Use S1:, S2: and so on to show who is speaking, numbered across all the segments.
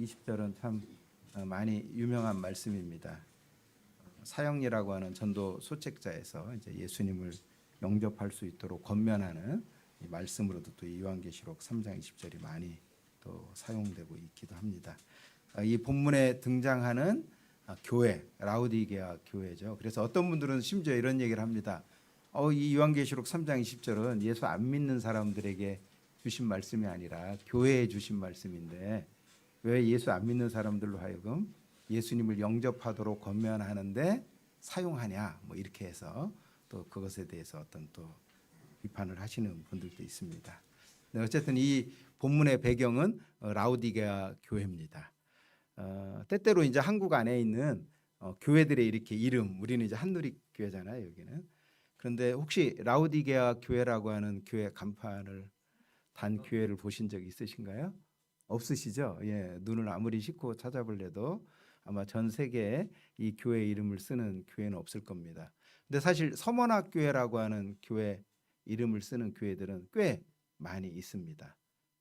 S1: 20절은 참 많이 유명한 말씀입니다. 사형리라고 하는 전도 소책자에서 이제 예수님을 영접할 수 있도록 권면하는 이 말씀으로도 또 요한계시록 3장 20절이 많이 또 사용되고 있기도 합니다. 이 본문에 등장하는 교회, 라우디게아 교회죠. 그래서 어떤 분들은 심지어 이런 얘기를 합니다. 이 요한계시록 3장 20절은 예수 안 믿는 사람들에게 주신 말씀이 아니라 교회에 주신 말씀인데 왜 예수 안 믿는 사람들로 하여금 예수님을 영접하도록 권면하는데 사용하냐, 뭐 이렇게 해서 또 그것에 대해서 어떤 또 비판을 하시는 분들도 있습니다. 어쨌든 이 본문의 배경은 라우디게아 교회입니다. 때때로 이제 한국 안에 있는 교회들의 이렇게 이름, 우리는 이제 한누리교회잖아요, 여기는. 그런데 혹시 라우디게아 교회라고 하는 교회 간판을 단 교회를 보신 적 있으신가요? 없으시죠? 예, 눈을 아무리 씻고 찾아볼래도 아마 전 세계에 이 교회 이름을 쓰는 교회는 없을 겁니다. 근데 사실 서머나 교회라고 하는 교회 이름을 쓰는 교회들은 꽤 많이 있습니다.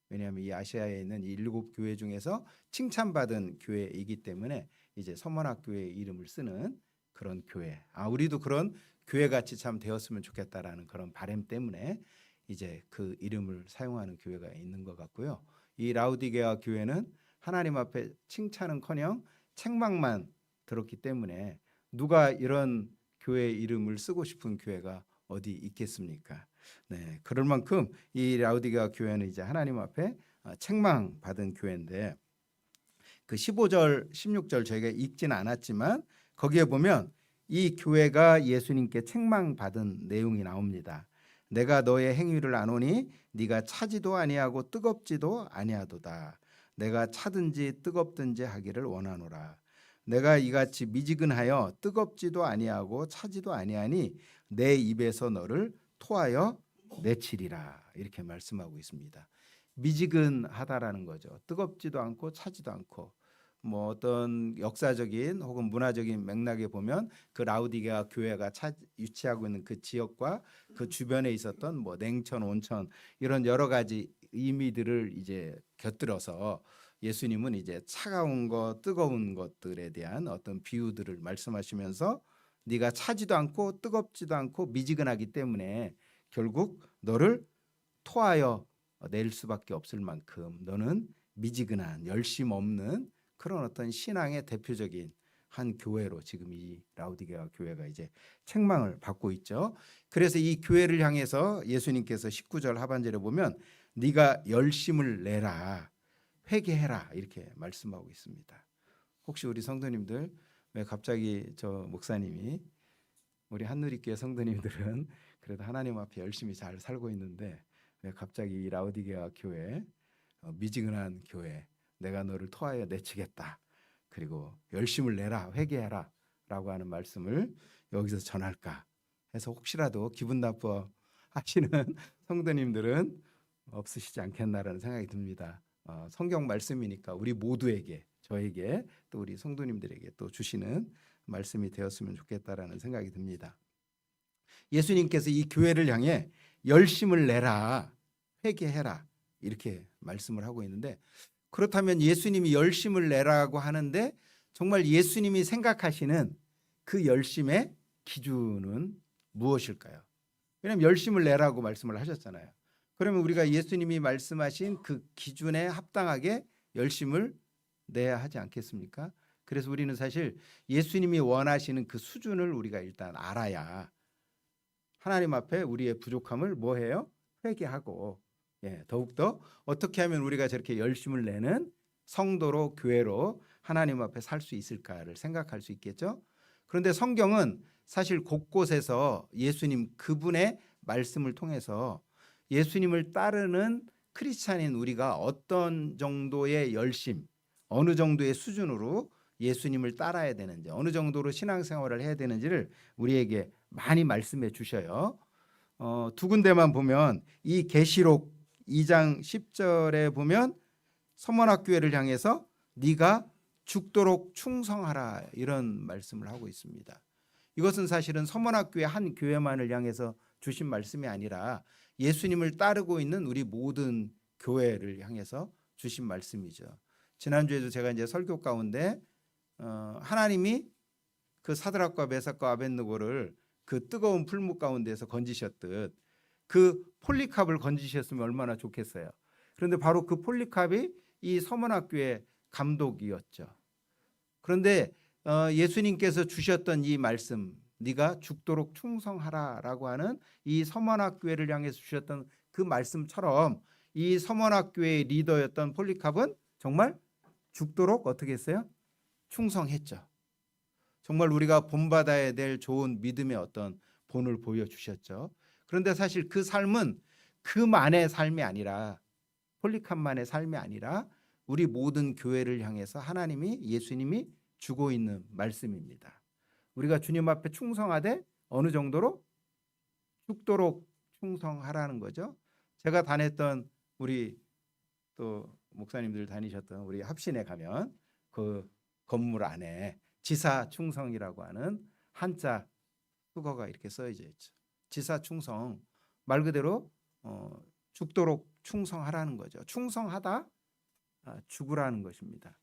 S1: 왜냐하면 이 아시아에 있는 이 7교회 중에서 칭찬받은 교회이기 때문에 이제 서머나 교회 이름을 쓰는 그런 교회. 우리도 그런 교회같이 참 되었으면 좋겠다라는 그런 바람 때문에 이제 그 이름을 사용하는 교회가 있는 것 같고요. 이 라우디게아 교회는 하나님 앞에 칭찬은커녕 책망만 들었기 때문에 누가 이런 교회 이름을 쓰고 싶은 교회가 어디 있겠습니까? 네, 그럴 만큼 이 라우디게아 교회는 이제 하나님 앞에 책망받은 교회인데 그 15절, 16절 저희가 읽지는 않았지만 거기에 보면 이 교회가 예수님께 책망받은 내용이 나옵니다. 내가 너의 행위를 아노니 네가 차지도 아니하고 뜨겁지도 아니하도다. 내가 차든지 뜨겁든지 하기를 원하노라. 내가 이같이 미지근하여 뜨겁지도 아니하고 차지도 아니하니 내 입에서 너를 토하여 내치리라. 이렇게 말씀하고 있습니다. 미지근하다라는 거죠. 뜨겁지도 않고 차지도 않고. 뭐 어떤 역사적인 혹은 문화적인 맥락에 보면 그 라우디게아 교회가 위치하고 있는 그 지역과 그 주변에 있었던 뭐 냉천, 온천 이런 여러 가지 의미들을 이제 곁들여서 예수님은 이제 차가운 것, 뜨거운 것들에 대한 어떤 비유들을 말씀하시면서 네가 차지도 않고 뜨겁지도 않고 미지근하기 때문에 결국 너를 토하여 낼 수밖에 없을 만큼 너는 미지근한 열심 없는 그런 어떤 신앙의 대표적인 한 교회로 지금 이 라우디게아 교회가 이제 책망을 받고 있죠. 그래서 이 교회를 향해서 예수님께서 19절 하반절에 보면 네가 열심을 내라, 회개해라 이렇게 말씀하고 있습니다. 혹시 우리 성도님들 왜 갑자기 저 목사님이 우리 한누리교회 성도님들은 그래도 하나님 앞에 열심히 잘 살고 있는데 왜 갑자기 이 라우디게아 교회 미지근한 교회 내가 너를 토하여 내치겠다. 그리고 열심을 내라, 회개해라 라고 하는 말씀을 여기서 전할까 해서 혹시라도 기분 나빠하시는 성도님들은 없으시지 않겠나라는 생각이 듭니다. 성경 말씀이니까 우리 모두에게, 저에게 또 우리 성도님들에게 또 주시는 말씀이 되었으면 좋겠다라는 생각이 듭니다. 예수님께서 이 교회를 향해 열심을 내라, 회개해라 이렇게 말씀을 하고 있는데 그렇다면 예수님이 열심을 내라고 하는데 정말 예수님이 생각하시는 그 열심의 기준은 무엇일까요? 왜냐하면 열심을 내라고 말씀을 하셨잖아요. 그러면 우리가 예수님이 말씀하신 그 기준에 합당하게 열심을 내야 하지 않겠습니까? 그래서 우리는 사실 예수님이 원하시는 그 수준을 우리가 일단 알아야 하나님 앞에 우리의 부족함을 뭐 해요? 회개하고 더욱더 어떻게 하면 우리가 저렇게 열심을 내는 성도로 교회로 하나님 앞에 살 수 있을까를 생각할 수 있겠죠. 그런데 성경은 사실 곳곳에서 예수님 그분의 말씀을 통해서 예수님을 따르는 크리스찬인 우리가 어떤 정도의 열심, 어느 정도의 수준으로 예수님을 따라야 되는지, 어느 정도로 신앙생활을 해야 되는지를 우리에게 많이 말씀해 주셔요. 두 군데만 보면 이 계시록 2장 10절에 보면 서머나교회를 향해서 네가 죽도록 충성하라 이런 말씀을 하고 있습니다. 이것은 사실은 서머나교회 한 교회만을 향해서 주신 말씀이 아니라 예수님을 따르고 있는 우리 모든 교회를 향해서 주신 말씀이죠. 지난주에도 제가 이제 설교 가운데 하나님이 그 사드락과 메삭과 아벳느고를 그 뜨거운 풀무 가운데서 건지셨듯 그 폴리캅을 건지셨으면 얼마나 좋겠어요. 그런데 바로 그 폴리캅이 이 서문학교의 감독이었죠. 그런데 예수님께서 주셨던 이 말씀, 네가 죽도록 충성하라라고 하는 이 서문학교회를 향해서 주셨던 그 말씀처럼 이 서문학교회의 리더였던 폴리캅은 정말 죽도록 어떻게 했어요? 충성했죠. 정말 우리가 본받아야 될 좋은 믿음의 어떤 본을 보여주셨죠. 그런데 사실 그 삶은 그만의 삶이 아니라, 폴리캅만의 삶이 아니라 우리 모든 교회를 향해서 하나님이, 예수님이 주고 있는 말씀입니다. 우리가 주님 앞에 충성하되 어느 정도로? 죽도록 충성하라는 거죠. 제가 다녔던 우리 또 목사님들 다니셨던 우리 합신에 가면 그 건물 안에 지사 충성이라고 하는 한자 수거가 이렇게 써져 있죠. 지사 충성, 말 그대로 죽도록 충성하라는 거죠. 충성하다 죽으라는 것입니다.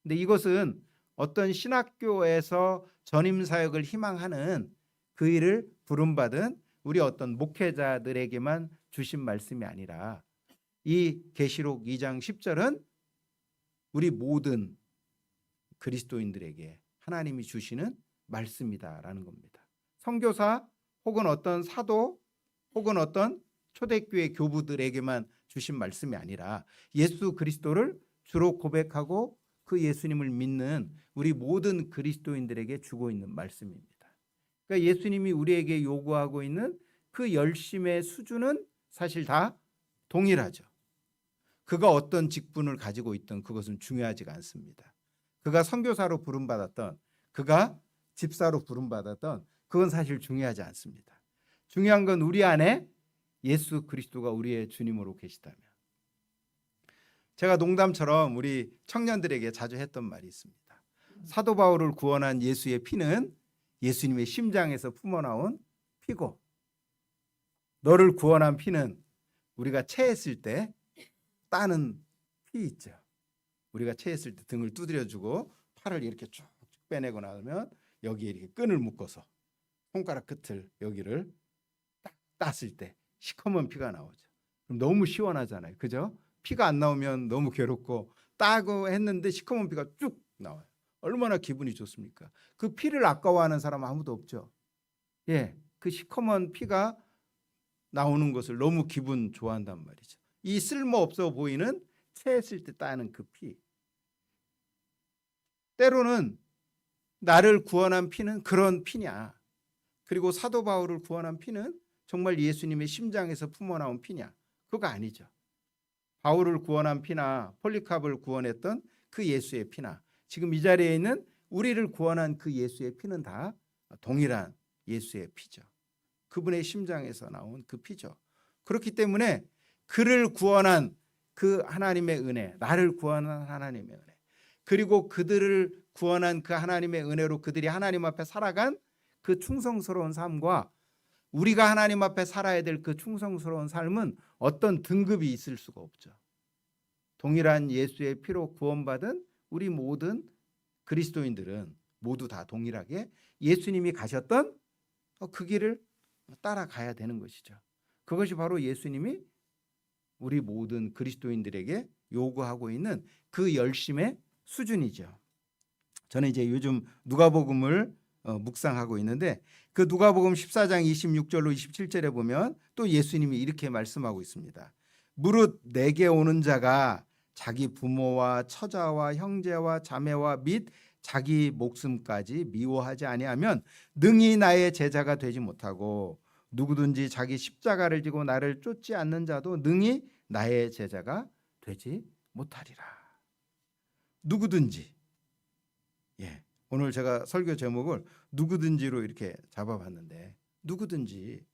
S1: 근데 이것은 어떤 신학교에서 전임 사역을 희망하는 그 일을 부름받은 우리 어떤 목회자들에게만 주신 말씀이 아니라 이 계시록 2장 10절은 우리 모든 그리스도인들에게 하나님이 주시는 말씀이다라는 겁니다. 선교사 혹은 어떤 사도 혹은 어떤 초대교회 교부들에게만 주신 말씀이 아니라 예수 그리스도를 주로 고백하고 그 예수님을 믿는 우리 모든 그리스도인들에게 주고 있는 말씀입니다. 그러니까 예수님이 우리에게 요구하고 있는 그 열심의 수준은 사실 다 동일하죠. 그가 어떤 직분을 가지고 있든 그것은 중요하지가 않습니다. 그가 선교사로 부름받았던, 그가 집사로 부름받았던 그건 사실 중요하지 않습니다. 중요한 건 우리 안에 예수 그리스도가 우리의 주님으로 계시다면. 제가 농담처럼 우리 청년들에게 자주 했던 말이 있습니다. 사도 바울을 구원한 예수의 피는 예수님의 심장에서 품어나온 피고, 너를 구원한 피는 우리가 체했을 때 따는 피 있죠. 우리가 체했을 때 등을 두드려주고 팔을 이렇게 쭉 빼내고 나면 여기에 이렇게 끈을 묶어서 손가락 끝을 여기를 딱 땄을 때 시커먼 피가 나오죠. 그럼 너무 시원하잖아요. 그죠? 피가 안 나오면 너무 괴롭고, 따고 했는데 시커먼 피가 쭉 나와요. 얼마나 기분이 좋습니까? 그 피를 아까워하는 사람 아무도 없죠. 예, 그 시커먼 피가 나오는 것을 너무 기분 좋아한단 말이죠. 이 쓸모없어 보이는 체했을 때 따는 그 피. 때로는 나를 구원한 피는 그런 피냐? 그리고 사도 바울을 구원한 피는 정말 예수님의 심장에서 품어나온 피냐? 그거 아니죠. 바울을 구원한 피나 폴리캅을 구원했던 그 예수의 피나 지금 이 자리에 있는 우리를 구원한 그 예수의 피는 다 동일한 예수의 피죠. 그분의 심장에서 나온 그 피죠. 그렇기 때문에 그를 구원한 그 하나님의 은혜, 나를 구원한 하나님의 은혜, 그리고 그들을 구원한 그 하나님의 은혜로 그들이 하나님 앞에 살아간 그 충성스러운 삶과 우리가 하나님 앞에 살아야 될 그 충성스러운 삶은 어떤 등급이 있을 수가 없죠. 동일한 예수의 피로 구원받은 우리 모든 그리스도인들은 모두 다 동일하게 예수님이 가셨던 그 길을 따라가야 되는 것이죠. 그것이 바로 예수님이 우리 모든 그리스도인들에게 요구하고 있는 그 열심의 수준이죠. 저는 이제 요즘 누가복음을 묵상하고 있는데 그 누가복음 14장 26절로 27절에 보면 또 예수님이 이렇게 말씀하고 있습니다. 무릇 내게 오는 자가 자기 부모와 처자와 형제와 자매와 및 자기 목숨까지 미워하지 아니하면 능히 나의 제자가 되지 못하고 누구든지 자기 십자가를 지고 나를 쫓지 않는 자도 능히 나의 제자가 되지 못하리라. 누구든지. 예. 오늘 제가 설교 제목을 누구든지로 이렇게 잡아봤는데, 누구든지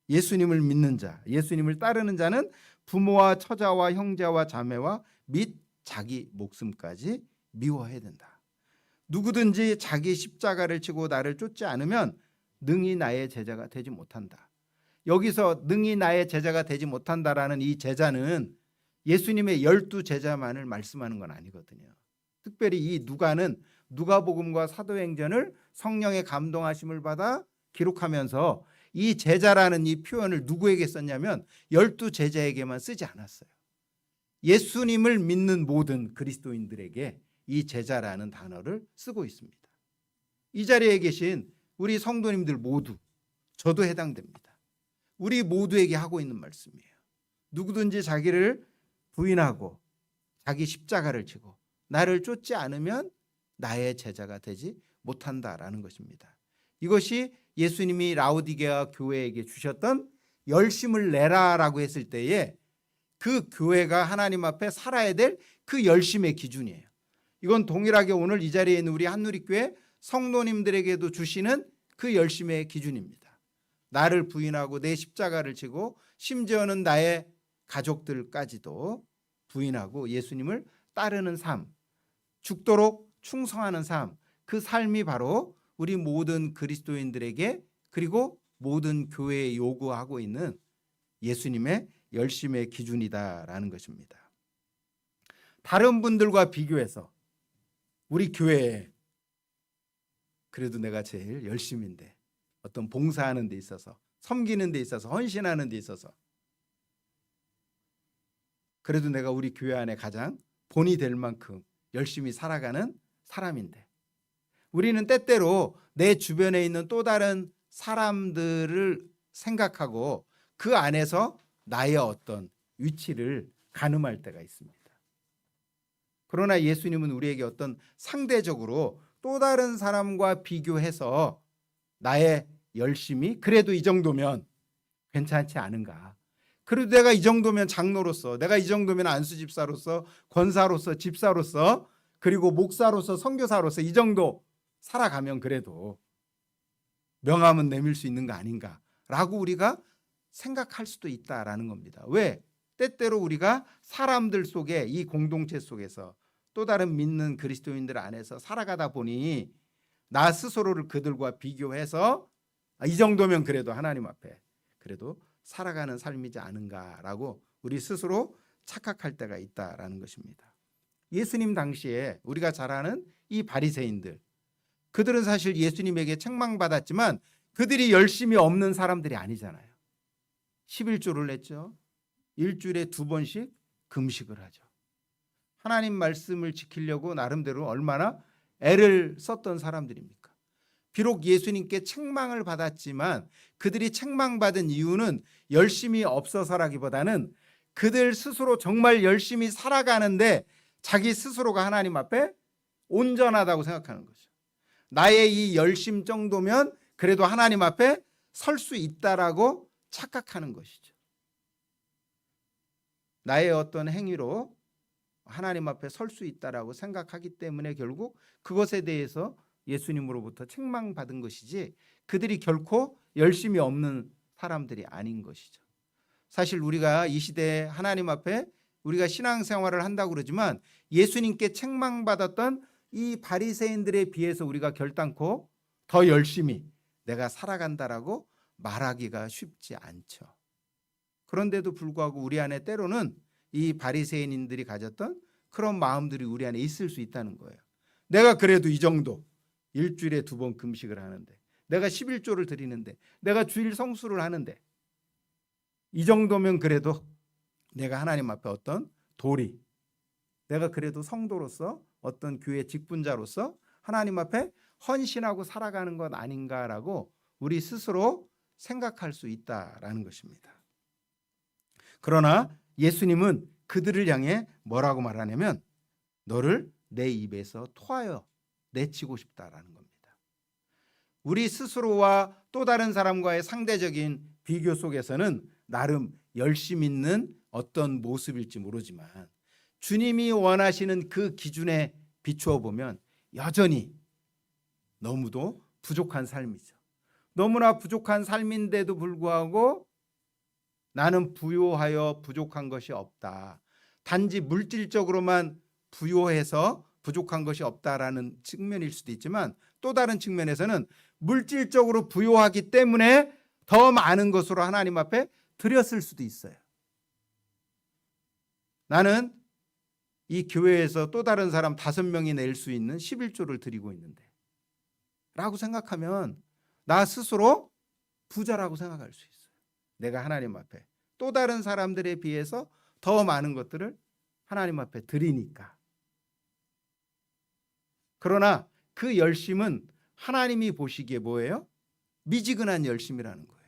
S1: 예수님을 믿는 자, 예수님을 따르는 자는 부모와 처자와 형제와 자매와 및 자기 목숨까지 미워해야 된다. 누구든지 자기 십자가를 지고 나를 쫓지 않으면 능히 나의 제자가 되지 못한다. 여기서 능히 나의 제자가 되지 못한다라는 이 제자는 예수님의 12 제자만을 말씀하는 건 아니거든요. 특별히 이 누가는 누가복음과 사도행전을 성령의 감동하심을 받아 기록하면서 이 제자라는 이 표현을 누구에게 썼냐면 12제자에게만 쓰지 않았어요. 예수님을 믿는 모든 그리스도인들에게 이 제자라는 단어를 쓰고 있습니다. 이 자리에 계신 우리 성도님들 모두, 저도 해당됩니다. 우리 모두에게 하고 있는 말씀이에요. 누구든지 자기를 부인하고 자기 십자가를 지고 나를 쫓지 않으면 나의 제자가 되지 못한다라는 것입니다. 이것이 예수님이 라오디게아 교회에게 주셨던 열심을 내라라고 했을 때에 그 교회가 하나님 앞에 살아야 될 그 열심의 기준이에요. 이건 동일하게 오늘 이 자리에 있는 우리 한누리교회 성도님들에게도 주시는 그 열심의 기준입니다. 나를 부인하고 내 십자가를 지고 심지어는 나의 가족들까지도 부인하고 예수님을 따르는 삶, 죽도록 충성하는 삶, 그 삶이 바로 우리 모든 그리스도인들에게 그리고 모든 교회에 요구하고 있는 예수님의 열심의 기준이다라는 것입니다. 다른 분들과 비교해서 우리 교회에 그래도 내가 제일 열심인데 어떤 봉사하는 데 있어서 섬기는 데 있어서 헌신하는 데 있어서 그래도 내가 우리 교회 안에 가장 본이 될 만큼 열심히 살아가는 사람인데 우리는 때때로 내 주변에 있는 또 다른 사람들을 생각하고 그 안에서 나의 어떤 위치를 가늠할 때가 있습니다. 그러나 예수님은 우리에게 어떤 상대적으로 또 다른 사람과 비교해서 나의 열심이 그래도 이 정도면 괜찮지 않은가? 그래도 내가 이 정도면 장로로서, 내가 이 정도면 안수집사로서, 권사로서, 집사로서, 그리고 목사로서, 선교사로서 이 정도 살아가면 그래도 명함은 내밀 수 있는 거 아닌가라고 우리가 생각할 수도 있다라는 겁니다. 왜? 때때로 우리가 사람들 속에 이 공동체 속에서 또 다른 믿는 그리스도인들 안에서 살아가다 보니 나 스스로를 그들과 비교해서 이 정도면 그래도 하나님 앞에 그래도 살아가는 삶이지 않은가라고 우리 스스로 착각할 때가 있다라는 것입니다. 예수님 당시에 우리가 잘 아는 이 바리새인들, 그들은 사실 예수님에게 책망받았지만 그들이 열심히 없는 사람들이 아니잖아요. 11조를 냈죠. 일주일에 2번씩 금식을 하죠. 하나님 말씀을 지키려고 나름대로 얼마나 애를 썼던 사람들입니까? 비록 예수님께 책망을 받았지만 그들이 책망받은 이유는 열심히 없어서라기보다는 그들 스스로 정말 열심히 살아가는데 자기 스스로가 하나님 앞에 온전하다고 생각하는 거죠. 나의 이 열심 정도면 그래도 하나님 앞에 설 수 있다라고 착각하는 것이죠. 나의 어떤 행위로 하나님 앞에 설 수 있다라고 생각하기 때문에 결국 그것에 대해서 예수님으로부터 책망받은 것이지 그들이 결코 열심이 없는 사람들이 아닌 것이죠. 사실 우리가 이 시대에 하나님 앞에 우리가 신앙생활을 한다고 그러지만 예수님께 책망받았던 이 바리새인들에 비해서 우리가 결단코 더 열심히 내가 살아간다라고 말하기가 쉽지 않죠. 그런데도 불구하고 우리 안에 때로는 이 바리새인인들이 가졌던 그런 마음들이 우리 안에 있을 수 있다는 거예요. 내가 그래도 이 정도 일주일에 2번 금식을 하는데, 내가 11조를 드리는데, 내가 주일 성수를 하는데 이 정도면 그래도 내가 하나님 앞에 어떤 도리, 내가 그래도 성도로서 어떤 교회 직분자로서 하나님 앞에 헌신하고 살아가는 것 아닌가라고 우리 스스로 생각할 수 있다라는 것입니다. 그러나 예수님은 그들을 향해 뭐라고 말하냐면 너를 내 입에서 토하여 내치고 싶다라는 겁니다. 우리 스스로와 또 다른 사람과의 상대적인 비교 속에서는 나름 열심 있는 어떤 모습일지 모르지만 주님이 원하시는 그 기준에 비추어 보면 여전히 너무도 부족한 삶이죠. 너무나 부족한 삶인데도 불구하고 나는 부요하여 부족한 것이 없다. 단지 물질적으로만 부요해서 부족한 것이 없다라는 측면일 수도 있지만 또 다른 측면에서는 물질적으로 부요하기 때문에 더 많은 것으로 하나님 앞에 드렸을 수도 있어요. 나는 이 교회에서 또 다른 사람 5명이 낼 수 있는 11조를 드리고 있는데 라고 생각하면 나 스스로 부자라고 생각할 수 있어요. 내가 하나님 앞에 또 다른 사람들에 비해서 더 많은 것들을 하나님 앞에 드리니까. 그러나 그 열심은 하나님이 보시기에 뭐예요? 미지근한 열심이라는 거예요.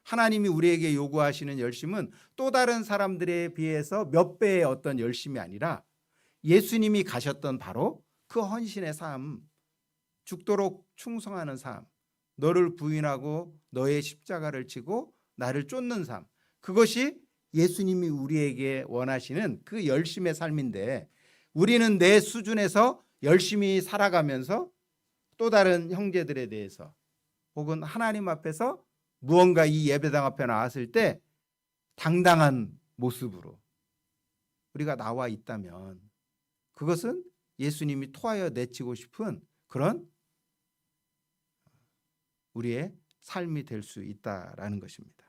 S1: 하나님이 우리에게 요구하시는 열심은 또 다른 사람들에 비해서 몇 배의 어떤 열심이 아니라 예수님이 가셨던 바로 그 헌신의 삶, 죽도록 충성하는 삶, 너를 부인하고 너의 십자가를 지고 나를 쫓는 삶, 그것이 예수님이 우리에게 원하시는 그 열심의 삶인데, 우리는 내 수준에서 열심히 살아가면서 또 다른 형제들에 대해서 혹은 하나님 앞에서 무언가 이 예배당 앞에 나왔을 때 당당한 모습으로 우리가 나와 있다면 그것은 예수님이 토하여 내치고 싶은 그런 우리의 삶이 될 수 있다라는 것입니다.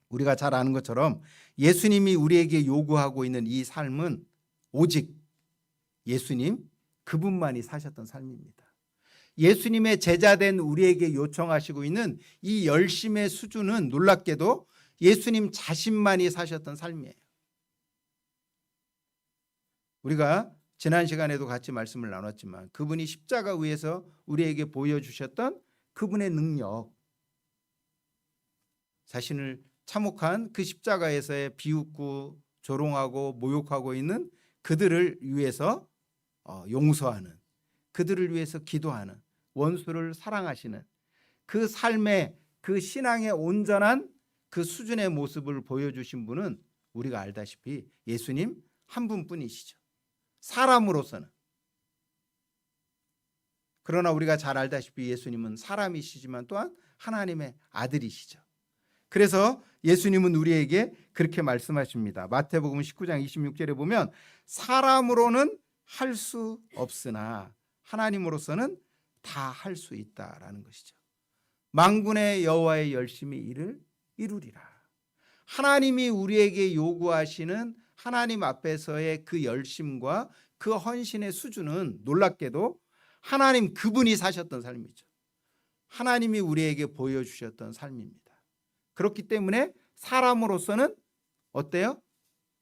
S1: 우리가 잘 아는 것처럼 예수님이 우리에게 요구하고 있는 이 삶은 오직 예수님 그분만이 사셨던 삶입니다. 예수님의 제자된 우리에게 요청하시고 있는 이 열심의 수준은 놀랍게도 예수님 자신만이 사셨던 삶이에요. 우리가 지난 시간에도 같이 말씀을 나눴지만 그분이 십자가 위에서 우리에게 보여주셨던 그분의 능력, 자신을 참혹한 그 십자가에서의 비웃고 조롱하고 모욕하고 있는 그들을 위해서 용서하는, 그들을 위해서 기도하는, 원수를 사랑하시는 그 삶의, 그 신앙의 온전한 그 수준의 모습을 보여주신 분은 우리가 알다시피 예수님 한 분뿐이시죠. 사람으로서는. 그러나 우리가 잘 알다시피 예수님은 사람이시지만 또한 하나님의 아들이시죠. 그래서 예수님은 우리에게 그렇게 말씀하십니다. 마태복음 19장 26절에 보면 사람으로는 할 수 없으나 하나님으로서는 다 할 수 있다라는 것이죠. 만군의 여호와의 열심히 이를 이루리라. 하나님이 우리에게 요구하시는 하나님 앞에서의 그 열심과 그 헌신의 수준은 놀랍게도 하나님 그분이 사셨던 삶이죠. 하나님이 우리에게 보여주셨던 삶입니다. 그렇기 때문에 사람으로서는 어때요?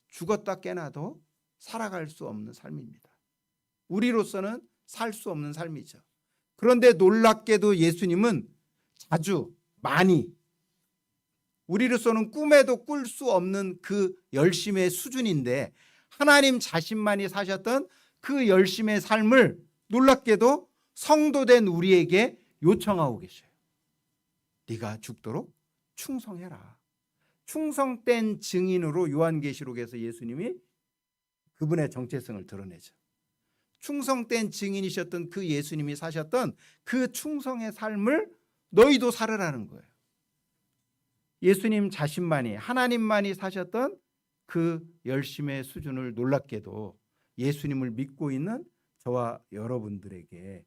S1: 죽었다 깨나도 살아갈 수 없는 삶입니다. 우리로서는 살 수 없는 삶이죠. 그런데 놀랍게도 예수님은 자주, 많이, 우리로서는 꿈에도 꿀 수 없는 그 열심의 수준인데 하나님 자신만이 사셨던 그 열심의 삶을 놀랍게도 성도된 우리에게 요청하고 계셔요. 네가 죽도록 충성해라. 충성된 증인으로 요한계시록에서 예수님이 그분의 정체성을 드러내죠. 충성된 증인이셨던 그 예수님이 사셨던 그 충성의 삶을 너희도 살으라는 거예요. 예수님 자신만이, 하나님만이 사셨던 그 열심의 수준을 놀랍게도 예수님을 믿고 있는 저와 여러분들에게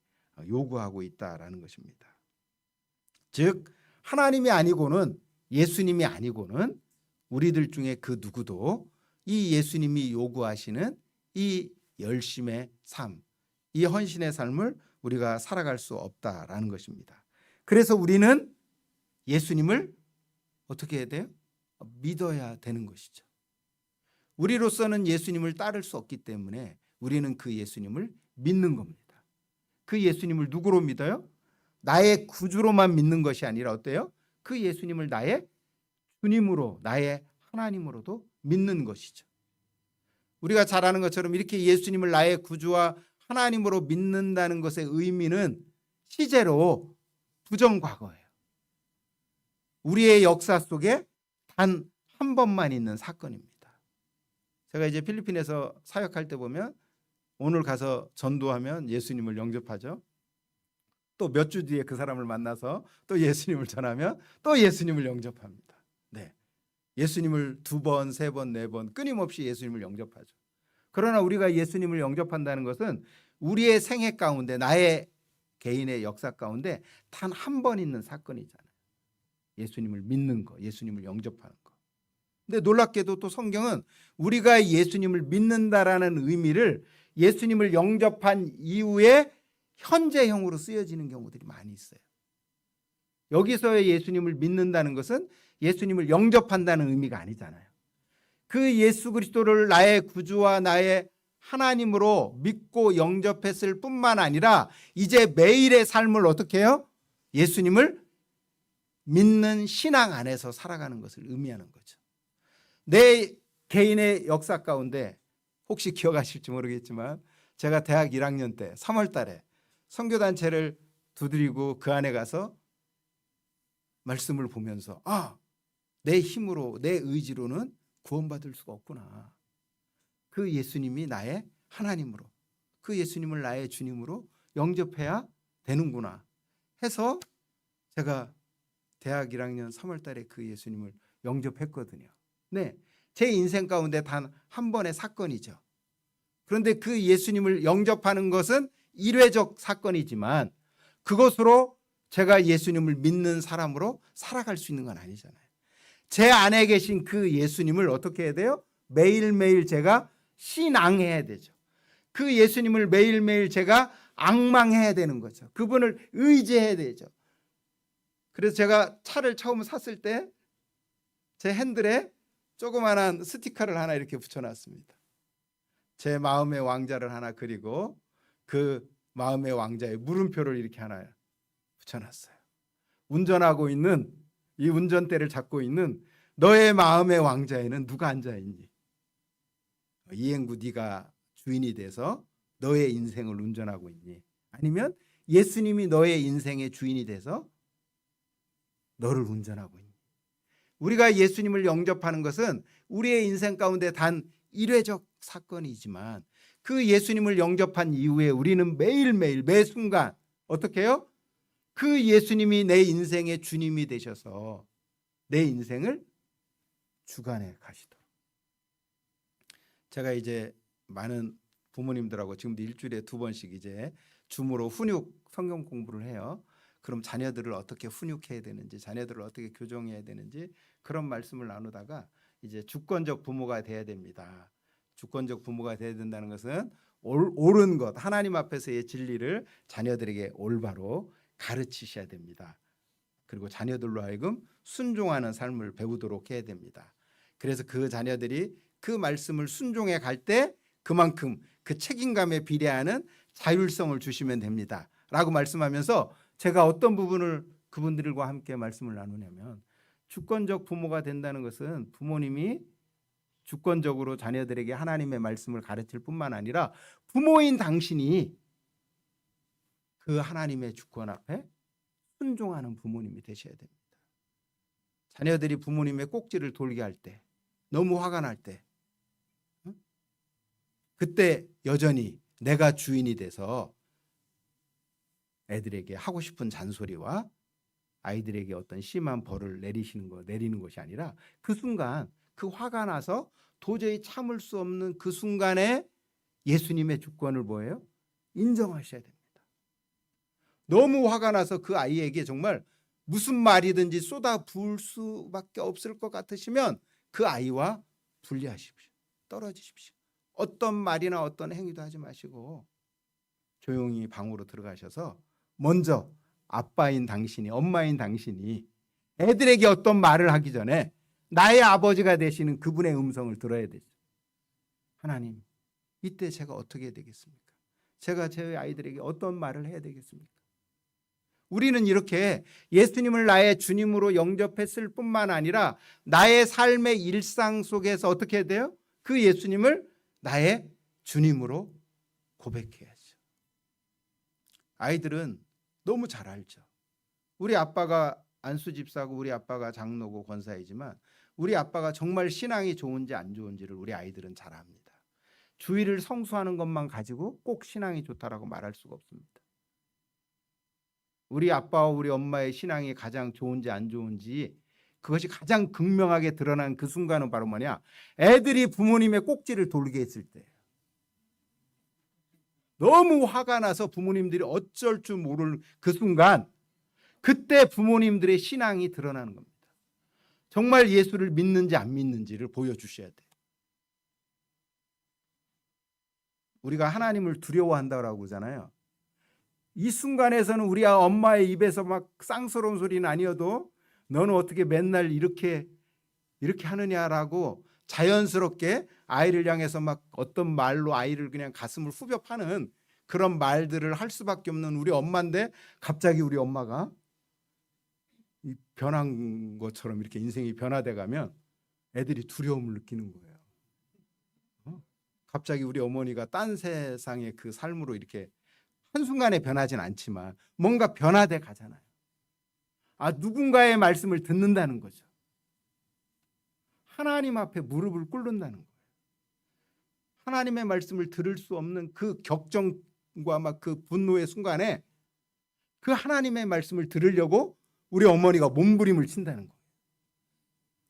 S1: 요구하고 있다라는 것입니다. 즉 하나님이 아니고는, 예수님이 아니고는 우리들 중에 그 누구도 이 예수님이 요구하시는 이 열심의 삶, 이 헌신의 삶을 우리가 살아갈 수 없다라는 것입니다. 그래서 우리는 예수님을 어떻게 해야 돼요? 믿어야 되는 것이죠. 우리로서는 예수님을 따를 수 없기 때문에 우리는 그 예수님을 믿는 겁니다. 그 예수님을 누구로 믿어요? 나의 구주로만 믿는 것이 아니라 어때요? 그 예수님을 나의 주님으로, 나의 하나님으로도 믿는 것이죠. 우리가 잘 아는 것처럼 이렇게 예수님을 나의 구주와 하나님으로 믿는다는 것의 의미는 시제로 부정과거예요. 우리의 역사 속에 단 한 번만 있는 사건입니다. 제가 이제 필리핀에서 사역할 때 보면 오늘 가서 전도하면 예수님을 영접하죠. 또 몇 주 뒤에 그 사람을 만나서 또 예수님을 전하면 또 예수님을 영접합니다. 네, 예수님을 2번, 3번, 4번 끊임없이 예수님을 영접하죠. 그러나 우리가 예수님을 영접한다는 것은 우리의 생애 가운데, 나의 개인의 역사 가운데 단 한 번 있는 사건이잖아요. 예수님을 믿는 거, 예수님을 영접하는 거. 근데 놀랍게도 또 성경은 우리가 예수님을 믿는다라는 의미를 예수님을 영접한 이후에 현재형으로 쓰여지는 경우들이 많이 있어요. 여기서의 예수님을 믿는다는 것은 예수님을 영접한다는 의미가 아니잖아요. 그 예수 그리스도를 나의 구주와 나의 하나님으로 믿고 영접했을 뿐만 아니라 이제 매일의 삶을 어떻게 해요? 예수님을 믿는 신앙 안에서 살아가는 것을 의미하는 거죠. 내 개인의 역사 가운데 혹시 기억하실지 모르겠지만 제가 대학 1학년 때 3월 달에 선교단체를 두드리고 그 안에 가서 말씀을 보면서 내 힘으로 내 의지로는 구원받을 수가 없구나. 그 예수님이 나의 하나님으로, 그 예수님을 나의 주님으로 영접해야 되는구나 해서 제가 대학 1학년 3월 달에 그 예수님을 영접했거든요. 네, 제 인생 가운데 단 한 번의 사건이죠. 그런데 그 예수님을 영접하는 것은 일회적 사건이지만 그것으로 제가 예수님을 믿는 사람으로 살아갈 수 있는 건 아니잖아요. 제 안에 계신 그 예수님을 어떻게 해야 돼요? 매일매일 제가 신앙해야 되죠. 그 예수님을 매일매일 제가 앙망해야 되는 거죠. 그분을 의지해야 되죠. 그래서 제가 차를 처음 샀을 때 제 핸들에 조그만한 스티커를 하나 이렇게 붙여놨습니다. 제 마음의 왕자를 하나 그리고 그 마음의 왕자의 물음표를 이렇게 하나 붙여놨어요. 운전하고 있는 이 운전대를 잡고 있는 너의 마음의 왕자에는 누가 앉아있니? 이행구 네가 주인이 돼서 너의 인생을 운전하고 있니? 아니면 예수님이 너의 인생의 주인이 돼서 너를 운전하고 있니? 우리가 예수님을 영접하는 것은 우리의 인생 가운데 단 일회적 사건이지만 그 예수님을 영접한 이후에 우리는 매일매일 매 순간 어떻게 해요? 그 예수님이 내 인생의 주님이 되셔서 내 인생을 주관해 가시도록. 제가 이제 많은 부모님들하고 지금도 일주일에 2번씩 이제 줌으로 훈육 성경 공부를 해요. 그럼 자녀들을 어떻게 훈육해야 되는지, 자녀들을 어떻게 교정해야 되는지 그런 말씀을 나누다가 이제 주권적 부모가 돼야 됩니다. 주권적 부모가 돼야 된다는 것은 옳은 것, 하나님 앞에서의 진리를 자녀들에게 올바로 가르치셔야 됩니다. 그리고 자녀들로 하여금 순종하는 삶을 배우도록 해야 됩니다. 그래서 그 자녀들이 그 말씀을 순종해 갈 때 그만큼 그 책임감에 비례하는 자율성을 주시면 됩니다. 라고 말씀하면서 제가 어떤 부분을 그분들과 함께 말씀을 나누냐면 주권적 부모가 된다는 것은 부모님이 주권적으로 자녀들에게 하나님의 말씀을 가르칠 뿐만 아니라 부모인 당신이 그 하나님의 주권 앞에 순종하는 부모님이 되셔야 됩니다. 자녀들이 부모님의 꼭지를 돌게 할 때, 너무 화가 날 때, 그때 여전히 내가 주인이 돼서 애들에게 하고 싶은 잔소리와 아이들에게 어떤 심한 벌을 내리는 것이 아니라 그 순간 그 화가 나서 도저히 참을 수 없는 그 순간에 예수님의 주권을 뭐예요? 인정하셔야 됩니다. 너무 화가 나서 그 아이에게 정말 무슨 말이든지 쏟아 부을 수밖에 없을 것 같으시면 그 아이와 분리하십시오. 떨어지십시오. 어떤 말이나 어떤 행위도 하지 마시고 조용히 방으로 들어가셔서 먼저 아빠인 당신이, 엄마인 당신이 애들에게 어떤 말을 하기 전에 나의 아버지가 되시는 그분의 음성을 들어야 되죠. 하나님, 이때 제가 어떻게 해야 되겠습니까? 제가 제 아이들에게 어떤 말을 해야 되겠습니까? 우리는 이렇게 예수님을 나의 주님으로 영접했을 뿐만 아니라 나의 삶의 일상 속에서 어떻게 해야 돼요? 그 예수님을 나의 주님으로 고백해야죠. 아이들은 너무 잘 알죠. 우리 아빠가 안수 집사고 우리 아빠가 장로고 권사이지만 우리 아빠가 정말 신앙이 좋은지 안 좋은지를 우리 아이들은 잘 압니다. 주일을 성수하는 것만 가지고 꼭 신앙이 좋다라고 말할 수가 없습니다. 우리 아빠와 우리 엄마의 신앙이 가장 좋은지 안 좋은지 그것이 가장 극명하게 드러난 그 순간은 바로 뭐냐? 애들이 부모님의 꼭지를 돌게 했을 때예요. 너무 화가 나서 부모님들이 어쩔 줄 모를 그 순간, 그때 부모님들의 신앙이 드러나는 겁니다. 정말 예수를 믿는지 안 믿는지를 보여주셔야 돼요. 우리가 하나님을 두려워한다고 하잖아요. 이 순간에서는 우리 엄마의 입에서 막 쌍스러운 소리는 아니어도 너는 어떻게 맨날 이렇게 하느냐라고 자연스럽게 아이를 향해서 막 어떤 말로 아이를 그냥 가슴을 후벼 파는 그런 말들을 할 수밖에 없는 우리 엄마인데, 갑자기 우리 엄마가 변한 것처럼 이렇게 인생이 변화돼 가면 애들이 두려움을 느끼는 거예요. 갑자기 우리 어머니가 딴 세상의 그 삶으로 이렇게 한순간에 변하진 않지만 뭔가 변화돼 가잖아요. 누군가의 말씀을 듣는다는 거죠. 하나님 앞에 무릎을 꿇는다는 거예요. 하나님의 말씀을 들을 수 없는 그 격정과 막 그 분노의 순간에 그 하나님의 말씀을 들으려고 우리 어머니가 몸부림을 친다는 거예요.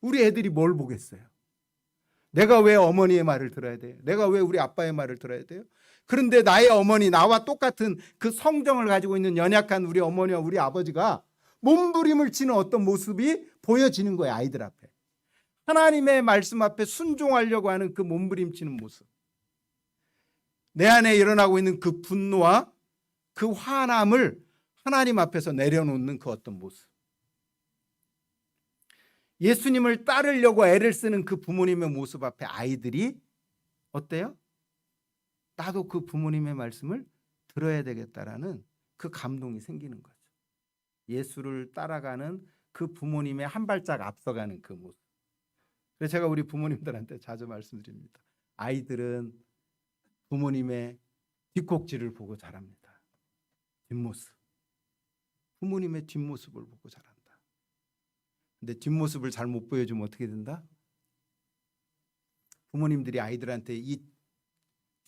S1: 우리 애들이 뭘 보겠어요? 내가 왜 어머니의 말을 들어야 돼요? 내가 왜 우리 아빠의 말을 들어야 돼요? 그런데 나의 어머니, 나와 똑같은 그 성정을 가지고 있는 연약한 우리 어머니와 우리 아버지가 몸부림을 치는 어떤 모습이 보여지는 거예요. 아이들 앞에. 하나님의 말씀 앞에 순종하려고 하는 그 몸부림치는 모습. 내 안에 일어나고 있는 그 분노와 그 화남을 하나님 앞에서 내려놓는 그 어떤 모습. 예수님을 따르려고 애를 쓰는 그 부모님의 모습 앞에 아이들이 어때요? 나도 그 부모님의 말씀을 들어야 되겠다라는 그 감동이 생기는 거죠. 예수를 따라가는 그 부모님의 한 발짝 앞서가는 그 모습. 그래서 제가 우리 부모님들한테 자주 말씀드립니다. 아이들은 부모님의 뒷꼭지를 보고 자랍니다. 뒷모습. 부모님의 뒷모습을 보고 자란다. 근데 뒷모습을 잘 못 보여주면 어떻게 된다? 부모님들이 아이들한테 이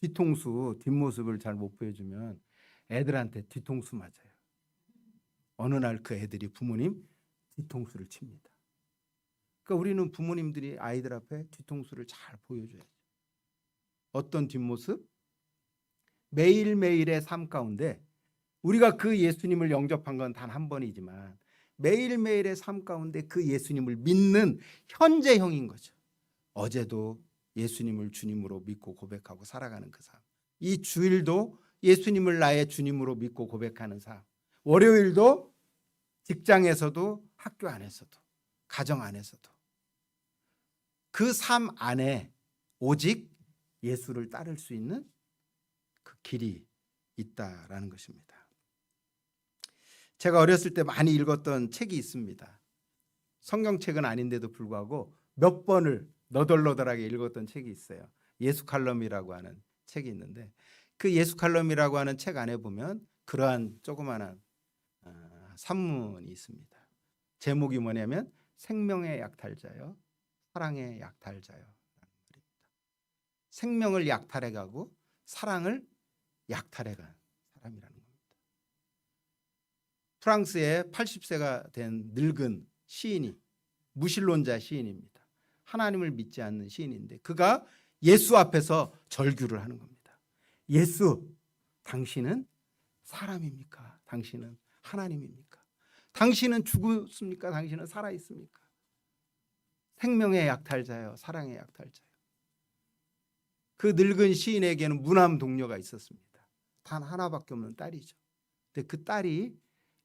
S1: 뒤통수, 뒷모습을 잘 못 보여주면 애들한테 뒤통수 맞아요. 어느 날 그 애들이 부모님 뒤통수를 칩니다. 그러니까 우리는 부모님들이 아이들 앞에 뒤통수를 잘 보여줘야죠. 어떤 뒷모습? 매일매일의 삶 가운데 우리가 그 예수님을 영접한 건 단 한 번이지만 매일매일의 삶 가운데 그 예수님을 믿는 현재형인 거죠. 어제도 예수님을 주님으로 믿고 고백하고 살아가는 그 삶. 이 주일도 예수님을 나의 주님으로 믿고 고백하는 삶. 월요일도 직장에서도 학교 안에서도 가정 안에서도 그 삶 안에 오직 예수를 따를 수 있는 그 길이 있다라는 것입니다. 제가 어렸을 때 많이 읽었던 책이 있습니다. 성경책은 아닌데도 불구하고 몇 번을 너덜너덜하게 읽었던 책이 있어요. 예수 칼럼이라고 하는 책이 있는데 그 예수 칼럼이라고 하는 책 안에 보면 그러한 조그마한 산문이 있습니다. 제목이 뭐냐면 생명의 약탈자요, 사랑의 약탈자요. 생명을 약탈해가고 사랑을 약탈해간 사람이라는 겁니다. 프랑스의 80세가 된 늙은 시인이 무신론자 시인입니다. 하나님을 믿지 않는 시인인데 그가 예수 앞에서 절규를 하는 겁니다. 예수, 당신은 사람입니까? 당신은 하나님입니까? 당신은 죽었습니까? 당신은 살아있습니까? 생명의 약탈자요, 사랑의 약탈자요. 그 늙은 시인에게는 무남 동료가 있었습니다. 단 하나밖에 없는 딸이죠. 근데 그 딸이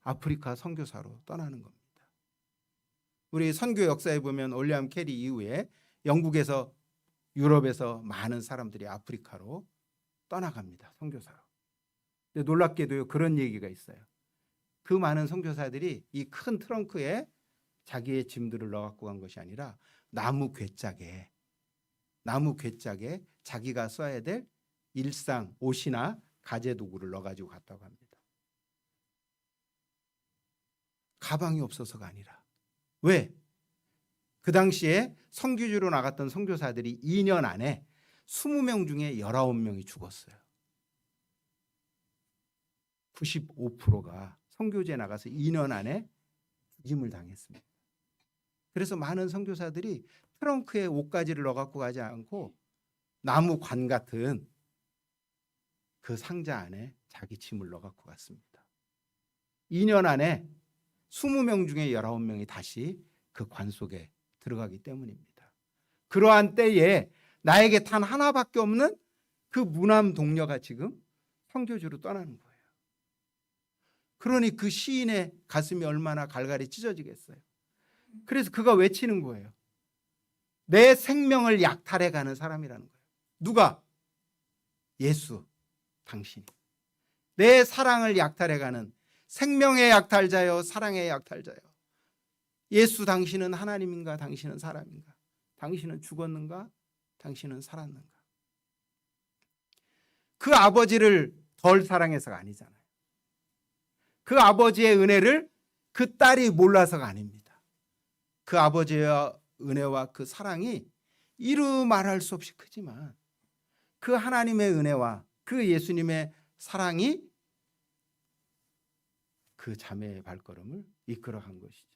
S1: 아프리카 선교사로 떠나는 겁니다. 우리 선교 역사에 보면 올리엄 캐리 이후에 영국에서 유럽에서 많은 사람들이 아프리카로 떠나갑니다. 선교사로. 근데 놀랍게도요, 그런 얘기가 있어요. 그 많은 선교사들이 이 큰 트렁크에 자기의 짐들을 넣어갖고 간 것이 아니라 나무 괴짝에 자기가 써야 될 일상 옷이나 가재 도구를 넣어가지고 갔다고 합니다. 가방이 없어서가 아니라. 왜? 그 당시에 선교지로 나갔던 선교사들이 2년 안에 20명 중에 19명이 죽었어요. 95%가 선교지에 나가서 2년 안에 죽임을 당했습니다. 그래서 많은 선교사들이 트렁크에 옷가지를 넣어갖고 가지 않고 나무 관 같은 그 상자 안에 자기 짐을 넣어갖고 갔습니다. 2년 안에 20명 중에 19명이 다시 그 관 속에 들어가기 때문입니다. 그러한 때에 나에게 단 하나밖에 없는 그 무남 동료가 지금 성교주로 떠나는 거예요. 그러니 그 시인의 가슴이 얼마나 갈갈이 찢어지겠어요. 그래서 그가 외치는 거예요. 내 생명을 약탈해가는 사람이라는 거예요. 누가? 예수, 당신이. 내 사랑을 약탈해가는 생명의 약탈자요, 사랑의 약탈자요. 예수, 당신은 하나님인가? 당신은 사람인가? 당신은 죽었는가? 당신은 살았는가? 그 아버지를 덜 사랑해서가 아니잖아요. 그 아버지의 은혜를 그 딸이 몰라서가 아닙니다. 그 아버지의 은혜와 그 사랑이 이루 말할 수 없이 크지만 그 하나님의 은혜와 그 예수님의 사랑이 그 자매의 발걸음을 이끌어간 것이죠.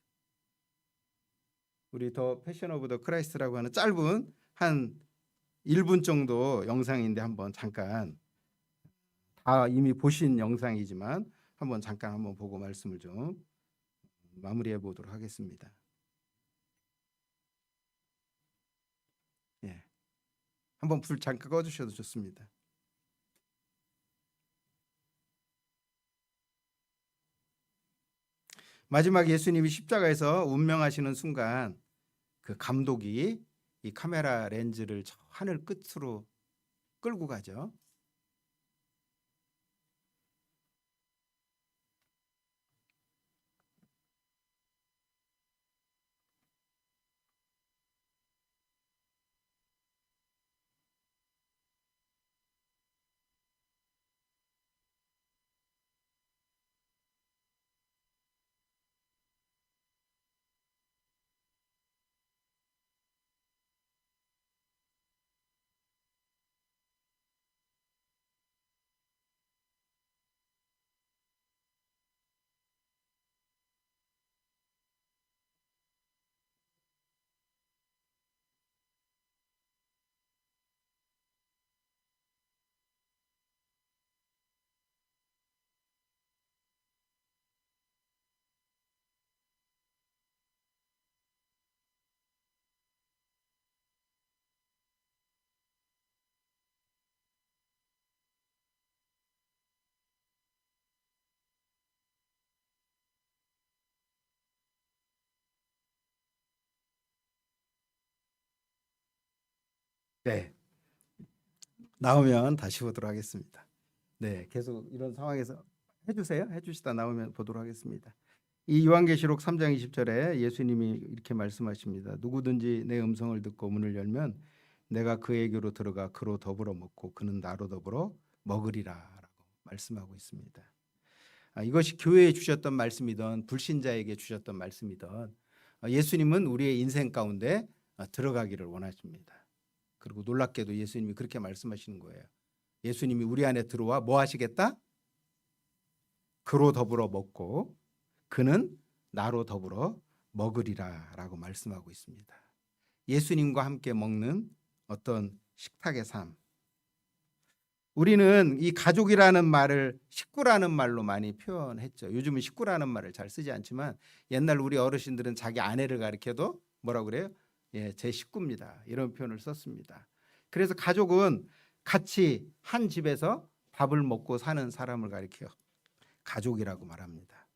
S1: 우리 더 패션 오브 더 크라이스트라고 하는 짧은 한 1분 정도 영상인데 한번 잠깐, 다 이미 보신 영상이지만 한번 보고 말씀을 좀 마무리해 보도록 하겠습니다. 예. 한번 불 잠깐 꺼주셔도 좋습니다. 마지막 예수님이 십자가에서 운명하시는 순간 그 감독이 이 카메라 렌즈를 저 하늘 끝으로 끌고 가죠. 네, 나오면 다시 보도록 하겠습니다. 네, 계속 이런 상황에서 해주세요. 해주시다 나오면 보도록 하겠습니다. 이 요한계시록 3장 20절에 예수님이 이렇게 말씀하십니다. 누구든지 내 음성을 듣고 문을 열면 내가 그에게로 들어가 그로 더불어 먹고 그는 나로 더불어 먹으리라라고 말씀하고 있습니다. 이것이 교회에 주셨던 말씀이든 불신자에게 주셨던 말씀이든 예수님은 우리의 인생 가운데 들어가기를 원하십니다. 그리고 놀랍게도 예수님이 그렇게 말씀하시는 거예요. 예수님이 우리 안에 들어와 뭐 하시겠다? 그로 더불어 먹고 그는 나로 더불어 먹으리라 라고 말씀하고 있습니다. 예수님과 함께 먹는 어떤 식탁의 삶. 우리는 이 가족이라는 말을 식구라는 말로 많이 표현했죠. 요즘은 식구라는 말을 잘 쓰지 않지만 옛날 우리 어르신들은 자기 아내를 가리켜도 뭐라고 그래요? 예, 제 식구입니다. 이런 표현을 썼습니다. 그래서 가족은 같이 한 집에서 밥을 먹고 사는 사람을 가리켜 가족이라고 말합니다.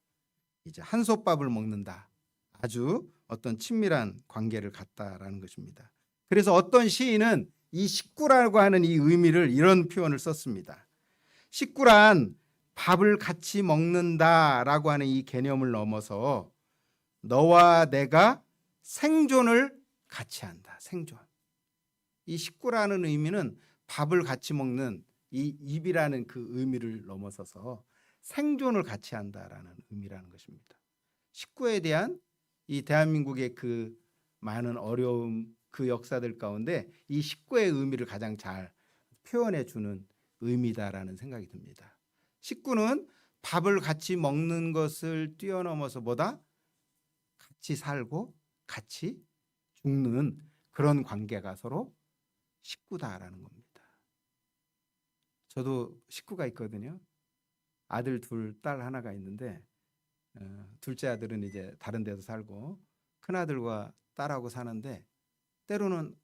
S1: 이제 한솥밥을 먹는다. 아주 어떤 친밀한 관계를 갖다라는 것입니다. 그래서 어떤 시인은 이 식구라고 하는 이 의미를 이런 표현을 썼습니다. 식구란 밥을 같이 먹는다라고 하는 이 개념을 넘어서 너와 내가 생존을 같이 한다. 생존. 이 식구라는 의미는 밥을 같이 먹는 이 입이라는 그 의미를 넘어서서 생존을 같이 한다라는 의미라는 것입니다. 식구에 대한 이 대한민국의 그 많은 어려움, 그 역사들 가운데 이 식구의 의미를 가장 잘 표현해 주는 의미다라는 생각이 듭니다. 식구는 밥을 같이 먹는 것을 뛰어넘어서 뭐다? 같이 살고 같이 죽는 그런 관계가 서로 식구다라는 겁니다. 저도 식구가 있거든요. 아들 둘, 딸 하나가 있는데 둘째 아들은 이제 다른 데서 살고 큰 아들과 딸하고 사는데 때로는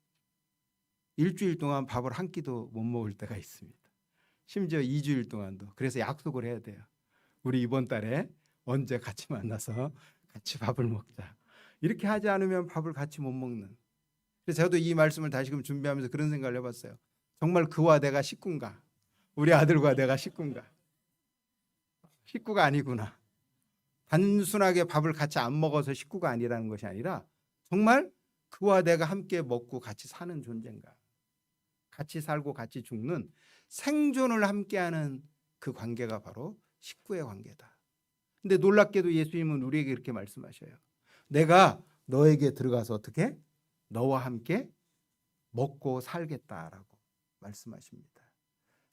S1: 일주일 동안 밥을 한 끼도 못 먹을 때가 있습니다. 심지어 2주일 동안도. 그래서 약속을 해야 돼요. 우리 이번 달에 언제 같이 만나서 같이 밥을 먹자. 이렇게 하지 않으면 밥을 같이 못 먹는. 그래서 저도 이 말씀을 다시금 준비하면서 그런 생각을 해봤어요. 정말 그와 내가 식구인가? 우리 아들과 내가 식구인가? 식구가 아니구나. 단순하게 밥을 같이 안 먹어서 식구가 아니라는 것이 아니라 정말 그와 내가 함께 먹고 같이 사는 존재인가? 같이 살고 같이 죽는 생존을 함께하는 그 관계가 바로 식구의 관계다. 근데 놀랍게도 예수님은 우리에게 이렇게 말씀하셔요. 내가 너에게 들어가서 어떻게? 너와 함께 먹고 살겠다라고 말씀하십니다.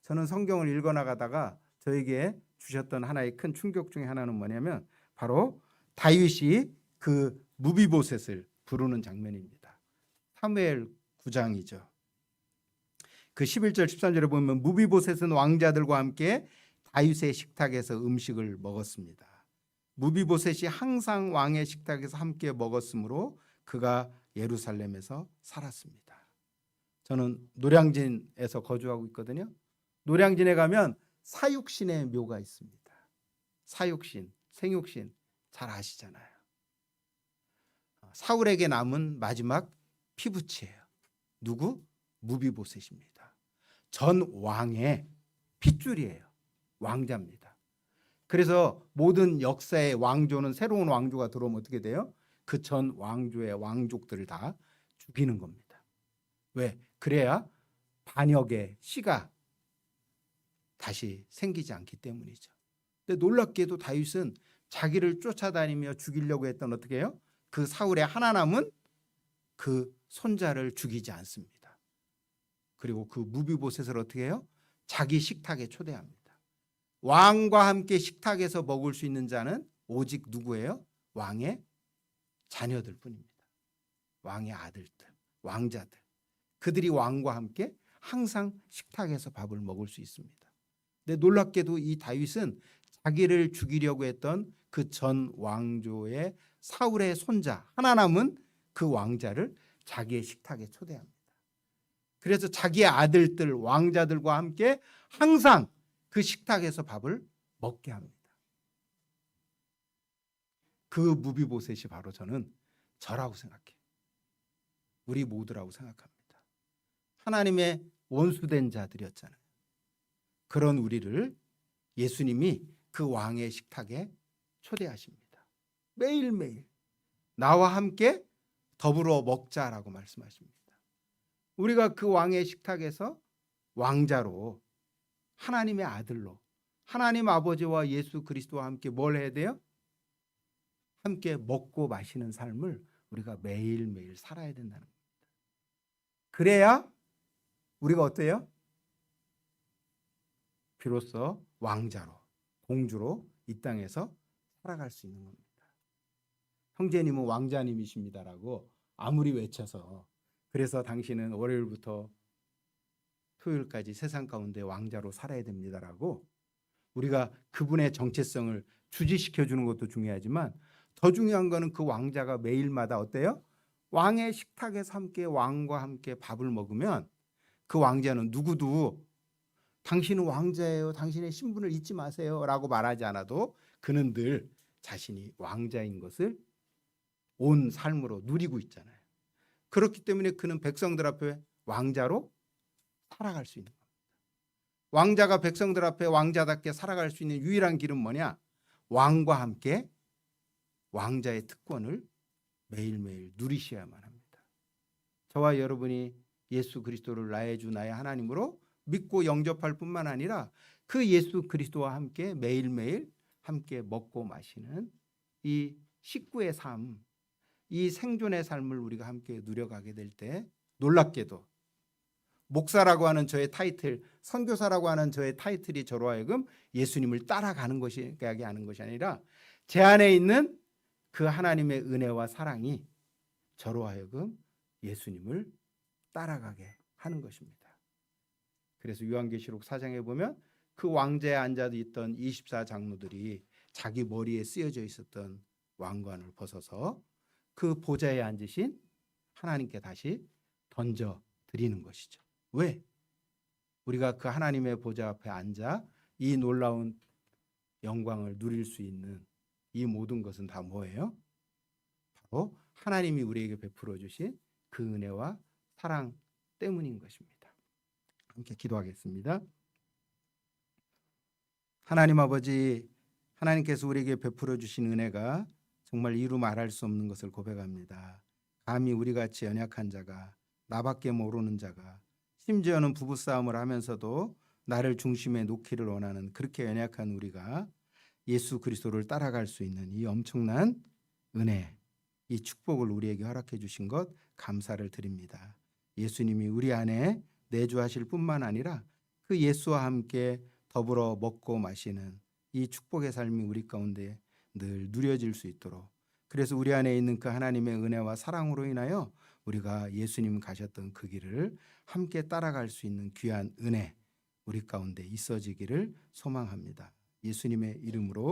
S1: 저는 성경을 읽어나가다가 저에게 주셨던 하나의 큰 충격 중에 하나는 뭐냐면 바로 다윗이 그 무비보셋을 부르는 장면입니다. 사무엘 9장이죠. 그 11절 13절에 보면 무비보셋은 왕자들과 함께 다윗의 식탁에서 음식을 먹었습니다. 무비보셋이 항상 왕의 식탁에서 함께 먹었으므로 그가 예루살렘에서 살았습니다. 저는 노량진에서 거주하고 있거든요. 노량진에 가면 사육신의 묘가 있습니다. 사육신, 생육신 잘 아시잖아요. 사울에게 남은 마지막 피부치예요. 누구? 무비보셋입니다. 전 왕의 핏줄이에요. 왕자입니다. 그래서 모든 역사의 왕조는 새로운 왕조가 들어오면 어떻게 돼요? 그 전 왕조의 왕족들을 다 죽이는 겁니다. 왜? 그래야 반역의 씨가 다시 생기지 않기 때문이죠. 근데 놀랍게도 다윗은 자기를 쫓아다니며 죽이려고 했던 어떻게 해요? 그 사울의 하나 남은 그 손자를 죽이지 않습니다. 그리고 그 무비보셋을 어떻게 해요? 자기 식탁에 초대합니다. 왕과 함께 식탁에서 먹을 수 있는 자는 오직 누구예요? 왕의 자녀들 뿐입니다. 왕의 아들들, 왕자들. 그들이 왕과 함께 항상 식탁에서 밥을 먹을 수 있습니다. 근데 놀랍게도 이 다윗은 자기를 죽이려고 했던 그 전 왕조의 사울의 손자, 하나 남은 그 왕자를 자기의 식탁에 초대합니다. 그래서 자기의 아들들, 왕자들과 함께 항상 그 식탁에서 밥을 먹게 합니다. 그 무비보셋이 바로 저는 저라고 생각해요. 우리 모두라고 생각합니다. 하나님의 원수된 자들이었잖아요. 그런 우리를 예수님이 그 왕의 식탁에 초대하십니다. 매일매일 나와 함께 더불어 먹자라고 말씀하십니다. 우리가 그 왕의 식탁에서 왕자로 하나님의 아들로 하나님 아버지와 예수 그리스도와 함께 뭘 해야 돼요? 함께 먹고 마시는 삶을 우리가 매일매일 살아야 된다는 겁니다. 그래야 우리가 어때요? 비로소 왕자로, 공주로 이 땅에서 살아갈 수 있는 겁니다. 형제님은 왕자님이십니다라고 아무리 외쳐서 그래서 당신은 월요일부터 토요일까지 세상 가운데 왕자로 살아야 됩니다라고 우리가 그분의 정체성을 주지시켜 주는 것도 중요하지만 더 중요한 거는 그 왕자가 매일마다 어때요? 왕의 식탁에서 함께 왕과 함께 밥을 먹으면 그 왕자는 누구도 당신은 왕자예요. 당신의 신분을 잊지 마세요. 라고 말하지 않아도 그는 늘 자신이 왕자인 것을 온 삶으로 누리고 있잖아요. 그렇기 때문에 그는 백성들 앞에 왕자로 살아갈 수 있는 겁니다. 왕자가 백성들 앞에 왕자답게 살아갈 수 있는 유일한 길은 뭐냐? 왕과 함께 왕자의 특권을 매일매일 누리셔야만 합니다. 저와 여러분이 예수 그리스도를 나의 주 나의 하나님으로 믿고 영접할 뿐만 아니라 그 예수 그리스도와 함께 매일매일 함께 먹고 마시는 이 식구의 삶, 이 생존의 삶을 우리가 함께 누려가게 될 때 놀랍게도 목사라고 하는 저의 타이틀, 선교사라고 하는 저의 타이틀이 저로 하여금 예수님을 따라가는 것이 하는 것이 아니라 제 안에 있는 그 하나님의 은혜와 사랑이 저로 하여금 예수님을 따라가게 하는 것입니다. 그래서 요한계시록 4장에 보면 그 왕자에 앉아 있던 24장로들이 자기 머리에 쓰여져 있었던 왕관을 벗어서 그 보좌에 앉으신 하나님께 다시 던져 드리는 것이죠. 왜? 우리가 그 하나님의 보좌 앞에 앉아 이 놀라운 영광을 누릴 수 있는 이 모든 것은 다 뭐예요? 바로 하나님이 우리에게 베풀어 주신 그 은혜와 사랑 때문인 것입니다. 함께 기도하겠습니다. 하나님 아버지, 하나님께서 우리에게 베풀어 주신 은혜가 정말 이루 말할 수 없는 것을 고백합니다. 감히 우리같이 연약한 자가, 나밖에 모르는 자가, 심지어는 부부싸움을 하면서도 나를 중심에 놓기를 원하는 그렇게 연약한 우리가 예수 그리스도를 따라갈 수 있는 이 엄청난 은혜, 이 축복을 우리에게 허락해 주신 것 감사를 드립니다. 예수님이 우리 안에 내주하실 뿐만 아니라 그 예수와 함께 더불어 먹고 마시는 이 축복의 삶이 우리 가운데 늘 누려질 수 있도록, 그래서 우리 안에 있는 그 하나님의 은혜와 사랑으로 인하여 우리가 예수님 가셨던 그 길을 함께 따라갈 수 있는 귀한 은혜 우리 가운데 있어지기를 소망합니다. 예수님의 이름으로